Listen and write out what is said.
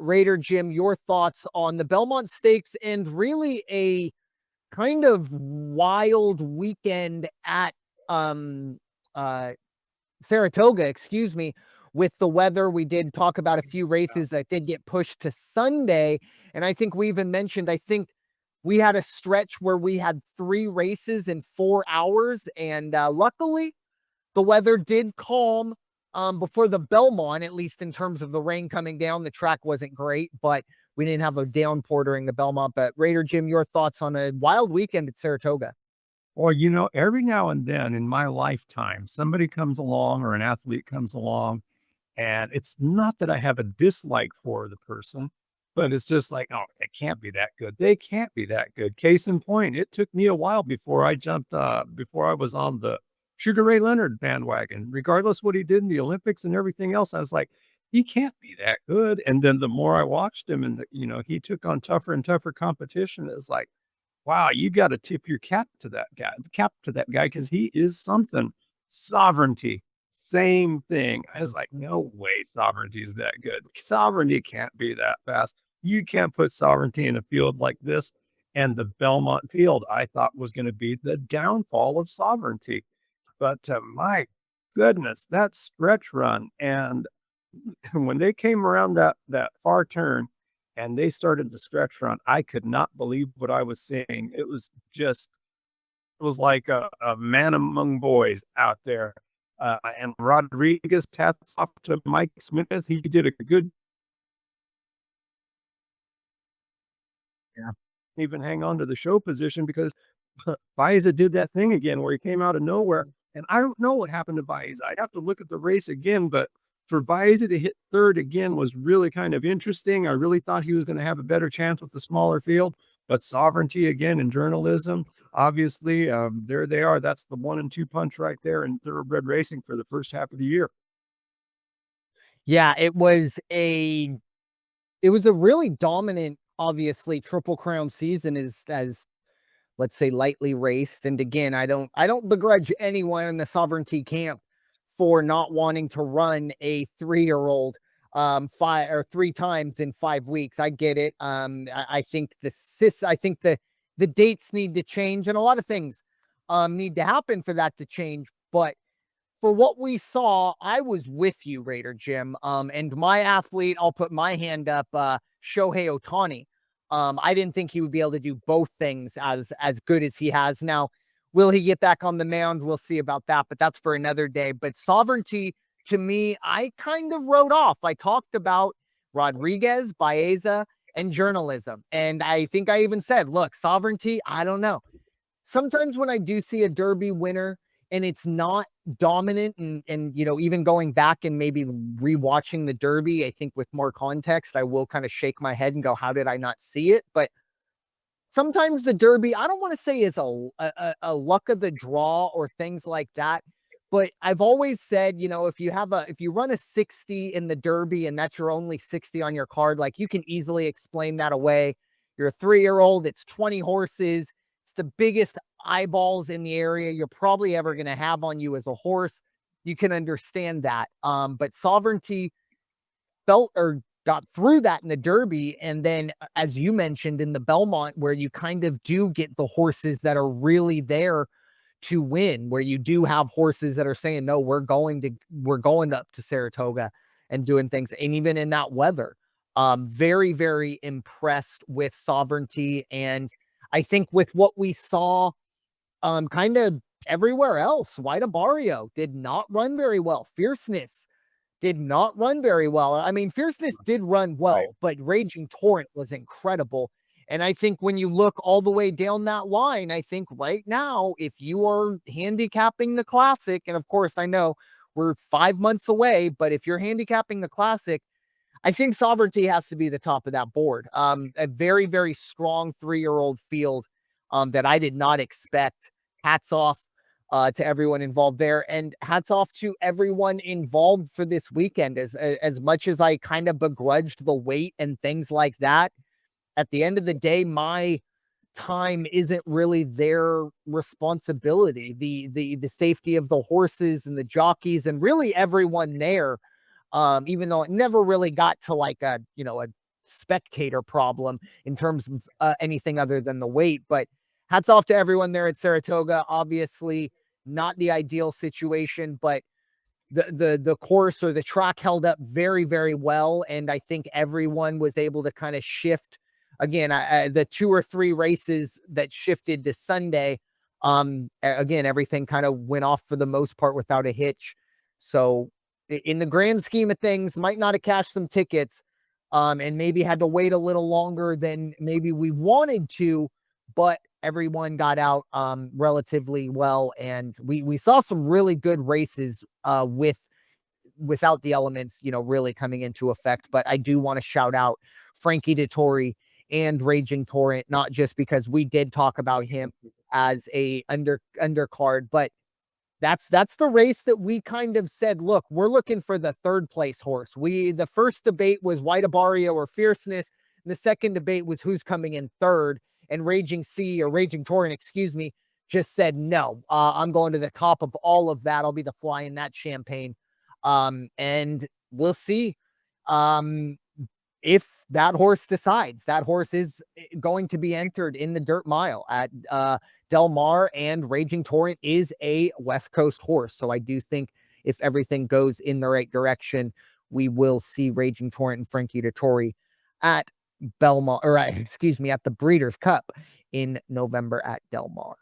Raider Jim, your thoughts on the Belmont Stakes and really a kind of wild weekend at uh Saratoga, excuse me, with the weather. We did talk about a few races that did get pushed to Sunday. And I think we even mentioned, I think we had a stretch where we had 3 races in 4 hours. And luckily, the weather did calm before the Belmont, at least in terms of the rain coming down. The track wasn't great, but we didn't have a downpour during the Belmont. But Raider Jim, your thoughts on a wild weekend at Saratoga? Well, every now and then in my lifetime, somebody comes along or an athlete comes along, and it's not that I have a dislike for the person, but it's just like, oh, they can't be that good. They can't be that good. Case in point, it took me a while before I jumped, before I was on the Sugar Ray Leonard bandwagon. Regardless what he did in the Olympics and everything else, I was like, he can't be that good. And then the more I watched him and he took on tougher and tougher competition, it's like, wow, you gotta tip your cap to that guy because he is something. Sovereignty, same thing. I was like, "No way Sovereignty is that good. Sovereignty can't be that fast. You can't put Sovereignty in a field like this." And the Belmont field, I thought was gonna be the downfall of Sovereignty. But, my goodness, that stretch run and when they came around that far turn and they started the stretch run, I could not believe what I was seeing. It was like a man among boys out there. And Rodriguez, hats off to Mike Smith. He did a good Yeah. even hang on to the show position because Biaz did that thing again where he came out of nowhere. And I don't know what happened to Biaz. I'd have to look at the race again, but for Biaz to hit third again was really kind of interesting. I really thought he was going to have a better chance with the smaller field, but Sovereignty again in journalism, obviously, there they are. That's the 1-2 punch right there in thoroughbred racing for the first half of the year. Yeah, it was a really dominant, obviously, Triple Crown season as let's say lightly raced. And again, I don't begrudge anyone in the Sovereignty camp for not wanting to run a 3-year-old 3 times in 5 weeks. I get it. I think the dates need to change and a lot of things need to happen for that to change. But for what we saw, I was with you, Raider Jim. And my athlete, I'll put my hand up, Shohei Ohtani. I didn't think he would be able to do both things as good as he has. Now, will he get back on the mound? We'll see about that, but that's for another day. But Sovereignty, to me, I kind of wrote off. I talked about Rodriguez, Baeza, and journalism. And I think I even said, look, Sovereignty, I don't know. Sometimes when I do see a Derby winner and it's not dominant and even going back and maybe rewatching the Derby, I think with more context, I will kind of shake my head and go, how did I not see it? But sometimes the Derby, I don't want to say is a luck of the draw or things like that. But I've always said, if you run a 60 in the Derby and that's your only 60 on your card, like you can easily explain that away. You're a 3-year-old, it's 20 horses, it's the biggest eyeballs in the area you're probably ever going to have on you as a horse. You can understand that. But Sovereignty felt or got through that in the Derby. And then, as you mentioned, in the Belmont, where you kind of do get the horses that are really there to win, where you do have horses that are saying, no, we're going up to Saratoga and doing things. And even in that weather, very, very impressed with Sovereignty. And I think with what we saw, kind of everywhere else, White Abarrio did not run very well. Fierceness did not run very well. I mean, Fierceness did run Right. well, but Raging Torrent was incredible. And I think when you look all the way down that line, I think right now, if you are handicapping the Classic, and of course, I know we're 5 months away, but if you're handicapping the Classic, I think Sovereignty has to be the top of that board. A very, very strong 3-year-old field that I did not expect. Hats off to everyone involved there, and hats off to everyone involved for this weekend. As much as I kind of begrudged the wait and things like that, at the end of the day, my time isn't really their responsibility. The safety of the horses and the jockeys and really everyone there. Even though it never really got to like a spectator problem in terms of anything other than the weight. But hats off to everyone there at Saratoga. Obviously, not the ideal situation, but the course or the track held up very, very well, and I think everyone was able to kind of shift. Again, the 2 or 3 races that shifted to Sunday, again, everything kind of went off for the most part without a hitch. So in the grand scheme of things, might not have cashed some tickets, and maybe had to wait a little longer than maybe we wanted to, but everyone got out relatively well, and we saw some really good races without the elements, really coming into effect. But I do want to shout out Frankie Dettori and Raging Torrent, not just because we did talk about him as a undercard, but that's the race that we kind of said, look, we're looking for the third place horse. The first debate was White Abarrio or Fierceness. And the second debate was who's coming in third. And Raging Torrent, excuse me, just said no. I'm going to the top of all of that. I'll be the fly in that champagne. And we'll see. If that horse decides that horse is going to be entered in the dirt mile at Del Mar, and Raging Torrent is a West Coast horse. So I do think if everything goes in the right direction, we will see Raging Torrent and Frankie Dettori at Belmont, or excuse me, at the Breeders' Cup in November at Del Mar.